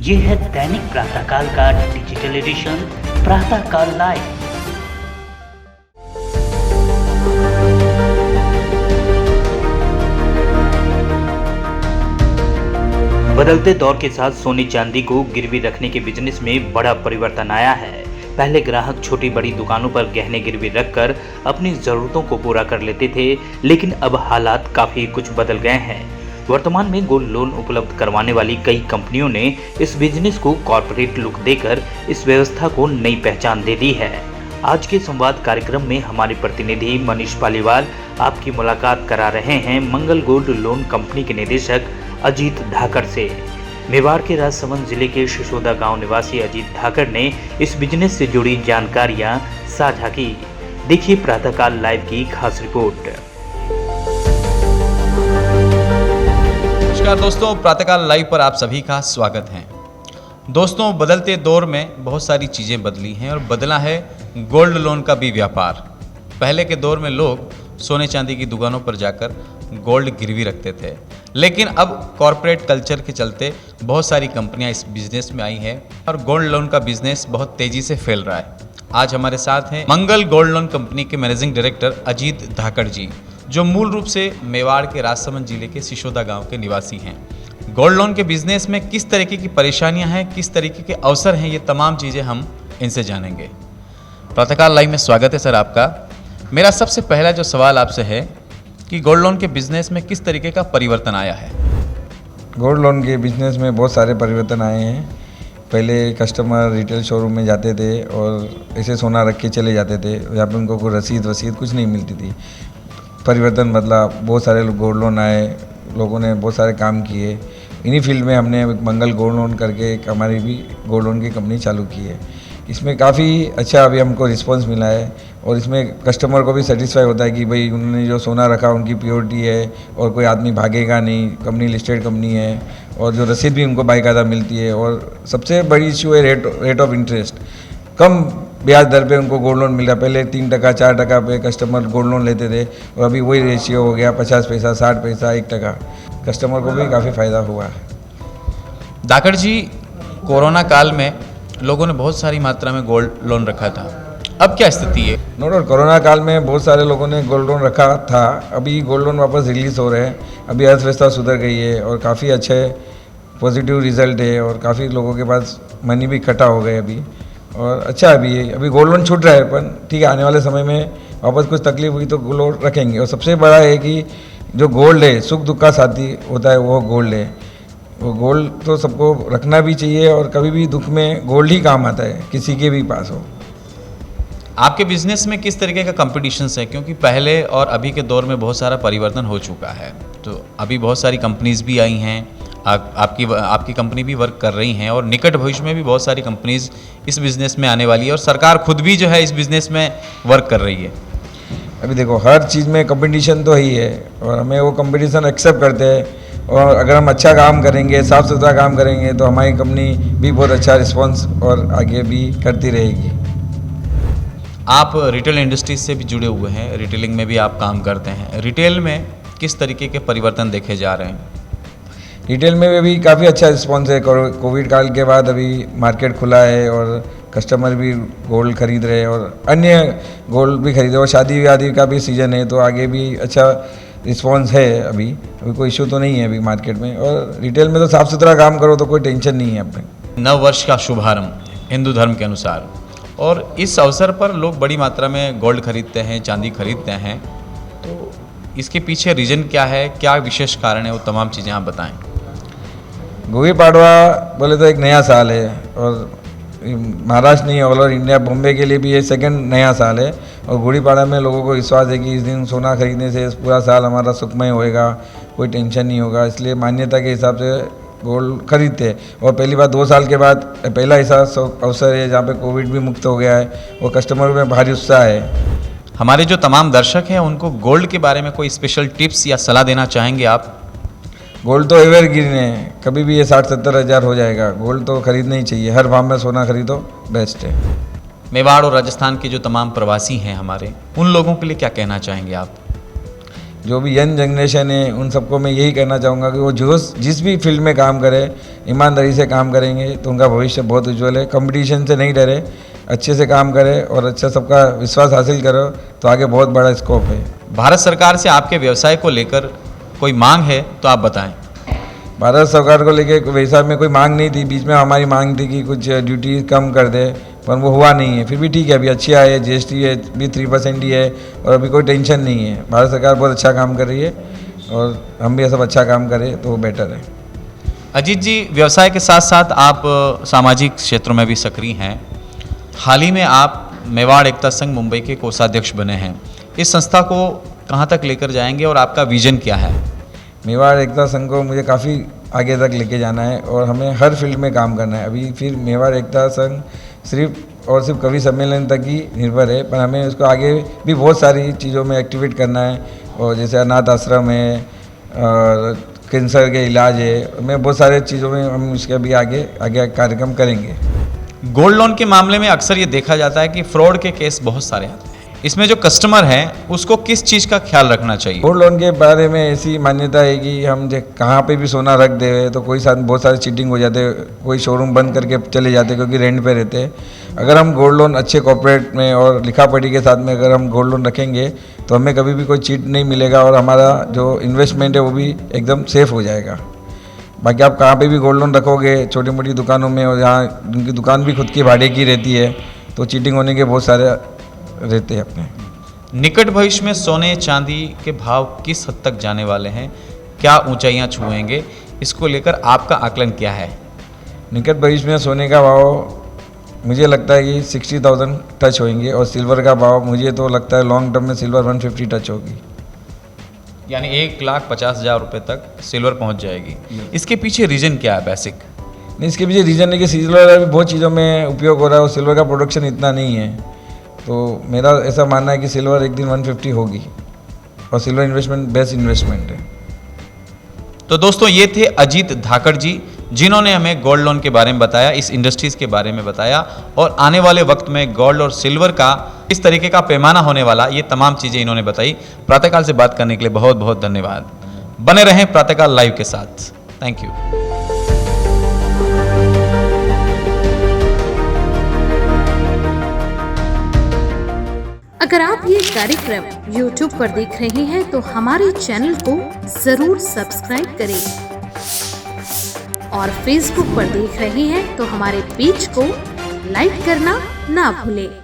ये है दैनिक प्रातःकाल का डिजिटल एडिशन प्रातःकाल लाइव। बदलते दौर के साथ सोने चांदी को गिरवी रखने के बिजनेस में बड़ा परिवर्तन आया है। पहले ग्राहक छोटी बड़ी दुकानों पर गहने गिरवी रखकर अपनी जरूरतों को पूरा कर लेते थे, लेकिन अब हालात काफी कुछ बदल गए हैं। वर्तमान में गोल्ड लोन उपलब्ध करवाने वाली कई कंपनियों ने इस बिजनेस को कॉर्पोरेट लुक देकर इस व्यवस्था को नई पहचान दे दी है। आज के संवाद कार्यक्रम में हमारे प्रतिनिधि मनीष पालीवाल आपकी मुलाकात करा रहे हैं मंगल गोल्ड लोन कंपनी के निदेशक अजीत धाकड़ से। मेवाड़ के राजसमंद जिले के शिशोदा गांव निवासी अजीत धाकड़ ने इस बिजनेस से जुड़ी जानकारियां साझा की। देखिए प्रातःकाल लाइव की खास रिपोर्ट। नमस्कार दोस्तों, प्रातःकाल लाइव पर आप सभी का स्वागत है। दोस्तों, बदलते दौर में बहुत सारी चीज़ें बदली हैं और बदला है गोल्ड लोन का भी व्यापार। पहले के दौर में लोग सोने चांदी की दुकानों पर जाकर गोल्ड गिरवी रखते थे, लेकिन अब कॉरपोरेट कल्चर के चलते बहुत सारी कंपनियां इस बिजनेस में आई हैं और गोल्ड लोन का बिजनेस बहुत तेजी से फैल रहा है। आज हमारे साथ हैं मंगल गोल्ड लोन कंपनी के मैनेजिंग डायरेक्टर अजीत धाकड़ जी, जो मूल रूप से मेवाड़ के राजसमंद जिले के शिशोदा गांव के निवासी हैं। गोल्ड लोन के बिजनेस में किस तरीके की परेशानियां हैं, किस तरीके के अवसर हैं, ये तमाम चीज़ें हम इनसे जानेंगे। प्रातःकाल लाइव में स्वागत है सर आपका। मेरा सबसे पहला जो सवाल आपसे है कि गोल्ड लोन के बिजनेस में किस तरीके का परिवर्तन आया है? गोल्ड लोन के बिज़नेस में बहुत सारे परिवर्तन आए हैं। पहले कस्टमर रिटेल शोरूम में जाते थे और ऐसे सोना रख के चले जाते थे, जहाँ पे उनको कोई रसीद वसीद कुछ नहीं मिलती थी। परिवर्तन बदला, बहुत सारे लोग गोल्ड लोन आए, लोगों ने बहुत सारे काम किए। इन्हीं फील्ड में हमने मंगल गोल्ड लोन करके एक हमारी भी गोल्ड लोन की कंपनी चालू की है। इसमें काफ़ी अच्छा अभी हमको रिस्पांस मिला है और इसमें कस्टमर को भी सेटिस्फाई होता है कि भाई उन्होंने जो सोना रखा उनकी प्योरिटी है और कोई आदमी भागेगा नहीं, कंपनी लिस्टेड कंपनी है और जो रसीद भी उनको बाकायदा मिलती है। और सबसे बड़ी इशू है रेट ऑफ इंटरेस्ट। कम ब्याज दर पे उनको गोल्ड लोन मिल रहा है। पहले 3% 4% पे कस्टमर गोल्ड लोन लेते थे और अभी वही रेशियो हो गया 50 पैसा, 60 पैसा, 1%। कस्टमर को भी काफ़ी फ़ायदा हुआ है। धाकड़ जी, कोरोना काल में लोगों ने बहुत सारी मात्रा में गोल्ड लोन रखा था, अब क्या स्थिति है? नो डाउट, कोरोना काल में बहुत सारे लोगों ने गोल्ड लोन रखा था। अभी गोल्ड लोन वापस रिलीज़ हो रहे हैं। अभी अर्थव्यवस्था सुधर गई है और काफ़ी अच्छे पॉजिटिव रिजल्ट है और काफ़ी लोगों के पास मनी भी इकट्ठा हो गए अभी, और अच्छा अभी गोल्ड लोन छूट रहा है, पर ठीक है, आने वाले समय में वापस कुछ तकलीफ हुई तो गोल्ड लोन रखेंगे। और सबसे बड़ा है कि जो गोल्ड है, सुख दुख का साथी होता है, वो गोल्ड है। वो गोल्ड तो सबको रखना भी चाहिए और कभी भी दुख में गोल्ड ही काम आता है, किसी के भी पास हो। आपके बिजनेस में किस तरीके का कंपटीशंस है? क्योंकि पहले और अभी के दौर में बहुत सारा परिवर्तन हो चुका है, तो अभी बहुत सारी कंपनीज भी आई हैं, आपकी कंपनी भी वर्क कर रही हैं और निकट भविष्य में भी बहुत सारी कंपनीज इस बिज़नेस में आने वाली है और सरकार खुद भी जो है इस बिज़नेस में वर्क कर रही है। अभी देखो, हर चीज़ में कंपटीशन तो ही है और हमें वो कंपटीशन एक्सेप्ट करते हैं। और अगर हम अच्छा काम करेंगे, साफ़ सुथरा काम करेंगे, तो हमारी कंपनी भी बहुत अच्छा रिस्पॉन्स और आगे भी करती रहेगी। आप रिटेल इंडस्ट्री से भी जुड़े हुए हैं, रिटेलिंग में भी आप काम करते हैं। रिटेल में किस तरीके के परिवर्तन देखे जा रहे हैं? रिटेल में भी अभी काफ़ी अच्छा रिस्पॉन्स है। कोविड काल के बाद अभी मार्केट खुला है और कस्टमर भी गोल्ड खरीद रहे हैं और अन्य गोल्ड भी खरीद रहे, और शादी वादी का भी सीज़न है, तो आगे भी अच्छा रिस्पॉन्स है। अभी कोई इशू तो नहीं है अभी मार्केट में। और रिटेल में तो साफ़ सुथरा काम करो तो कोई टेंशन नहीं है अपने। नव वर्ष का शुभारंभ हिंदू धर्म के अनुसार, और इस अवसर पर लोग बड़ी मात्रा में गोल्ड खरीदते हैं, चांदी खरीदते हैं, तो इसके पीछे रीज़न क्या है, क्या विशेष कारण है, वो तमाम चीज़ें आप बताएं। गुड़ी पाड़वा बोले तो एक नया साल है और महाराष्ट्र नहीं, ऑल ओवर इंडिया, बॉम्बे के लिए भी ये सेकंड नया साल है। और गुड़ी पाड़ा में लोगों को विश्वास है कि इस दिन सोना खरीदने से पूरा साल हमारा सुखमय होएगा, कोई टेंशन नहीं होगा, इसलिए मान्यता के हिसाब से गोल्ड खरीदते हैं। और पहली बार 2 साल के बाद पहला ऐसा अवसर है जहाँ पे कोविड भी मुक्त हो गया है और कस्टमर में भारी उत्साह है। हमारे जो तमाम दर्शक हैं उनको गोल्ड के बारे में कोई स्पेशल टिप्स या सलाह देना चाहेंगे आप? गोल्ड तो एवरग्रीन है, कभी भी ये 60-70 हज़ार हो जाएगा। गोल्ड तो खरीदना ही चाहिए, हर भाव में सोना खरीदो, बेस्ट है। मेवाड़ और राजस्थान के जो तमाम प्रवासी हैं हमारे, उन लोगों के लिए क्या कहना चाहेंगे आप? जो भी यंग जनरेशन है उन सबको मैं यही कहना चाहूँगा कि वो जो जिस भी फील्ड में काम करे ईमानदारी से काम करेंगे तो उनका भविष्य बहुत उज्जवल है। कंपटीशन से नहीं डरे, अच्छे से काम करे और अच्छा सबका विश्वास हासिल करो तो आगे बहुत बड़ा स्कोप है। भारत सरकार से आपके व्यवसाय को लेकर कोई मांग है तो आप बताएं। भारत सरकार को लेके वैसा में कोई मांग नहीं थी, बीच में हमारी मांग थी कि कुछ ड्यूटी कम कर दे, पर वो हुआ नहीं है। फिर भी ठीक है, अभी अच्छी आई है, जीएसटी है भी 3% ही है और अभी कोई टेंशन नहीं है। भारत सरकार बहुत अच्छा काम कर रही है और हम भी सब अच्छा काम करें तो बेटर है। अजीत जी, व्यवसाय के साथ साथ आप सामाजिक क्षेत्रों में भी सक्रिय हैं। हाल ही में आप मेवाड़ एकता संघ मुंबई के कोषाध्यक्ष बने हैं। इस संस्था को कहाँ तक लेकर जाएंगे और आपका विजन क्या है? मेवाड़ एकता संघ को मुझे काफ़ी आगे तक लेके जाना है और हमें हर फील्ड में काम करना है। अभी फिर मेवाड़ एकता संघ सिर्फ और सिर्फ कवि सम्मेलन तक ही निर्भर है, पर हमें उसको आगे भी बहुत सारी चीज़ों में एक्टिवेट करना है। और जैसे अनाथ आश्रम है और कैंसर के इलाज है, मैं बहुत सारे चीज़ों में हम उसके भी आगे कार्यक्रम करेंगे। गोल्ड लोन के मामले में अक्सर ये देखा जाता है कि फ्रॉड के केस बहुत सारे आते हैं। इसमें जो कस्टमर हैं उसको किस चीज़ का ख्याल रखना चाहिए? गोल्ड लोन के बारे में ऐसी मान्यता है कि हम कहाँ पे भी सोना रख दे तो कोई साथ बहुत सारे चीटिंग हो जाते, कोई शोरूम बंद करके चले जाते क्योंकि रेंट पे रहते हैं। अगर हम गोल्ड लोन अच्छे कॉर्पोरेट में और लिखा पढ़ी के साथ में अगर हम गोल्ड लोन रखेंगे तो हमें कभी भी कोई चीट नहीं मिलेगा और हमारा जो इन्वेस्टमेंट है वो भी एकदम सेफ हो जाएगा। बाकी आप कहाँ पे भी गोल्ड लोन रखोगे, छोटी मोटी दुकानों में, और जहाँ उनकी दुकान भी खुद की भाड़े की रहती है, तो चीटिंग होने के बहुत सारे रहते हैं अपने। निकट भविष्य में सोने चांदी के भाव किस हद तक जाने वाले हैं? क्या ऊंचाइयां छुएंगे? इसको लेकर आपका आकलन क्या है? निकट भविष्य में सोने का भाव मुझे लगता है कि 60,000 टच होंगे और सिल्वर का भाव मुझे तो लगता है लॉन्ग टर्म में सिल्वर 150 टच होगी, यानी 1,50,000 रुपये तक सिल्वर पहुंच जाएगी। इसके पीछे रीजन क्या है बेसिक? नहीं, इसके पीछे रीज़न है कि सिल्वर अभी बहुत चीज़ों में उपयोग हो रहा है और सिल्वर का प्रोडक्शन इतना नहीं है, तो मेरा ऐसा मानना है कि सिल्वर एक दिन 150 होगी और सिल्वर इन्वेस्टमेंट बेस्ट इन्वेस्टमेंट है। तो दोस्तों, ये थे अजीत धाकड़ जी, जिन्होंने हमें गोल्ड लोन के बारे में बताया, इस इंडस्ट्रीज़ के बारे में बताया और आने वाले वक्त में गोल्ड और सिल्वर का इस तरीके का पैमाना होने वाला, ये तमाम चीज़ें इन्होंने बताई। प्रातःकाल से बात करने के लिए बहुत बहुत धन्यवाद। बने रहें प्रातःकाल लाइव के साथ। Thank you. अगर आप ये कार्यक्रम YouTube पर देख रहे हैं तो हमारे चैनल को जरूर सब्सक्राइब करें और Facebook पर देख रहे हैं तो हमारे पेज को लाइक करना ना भूलें।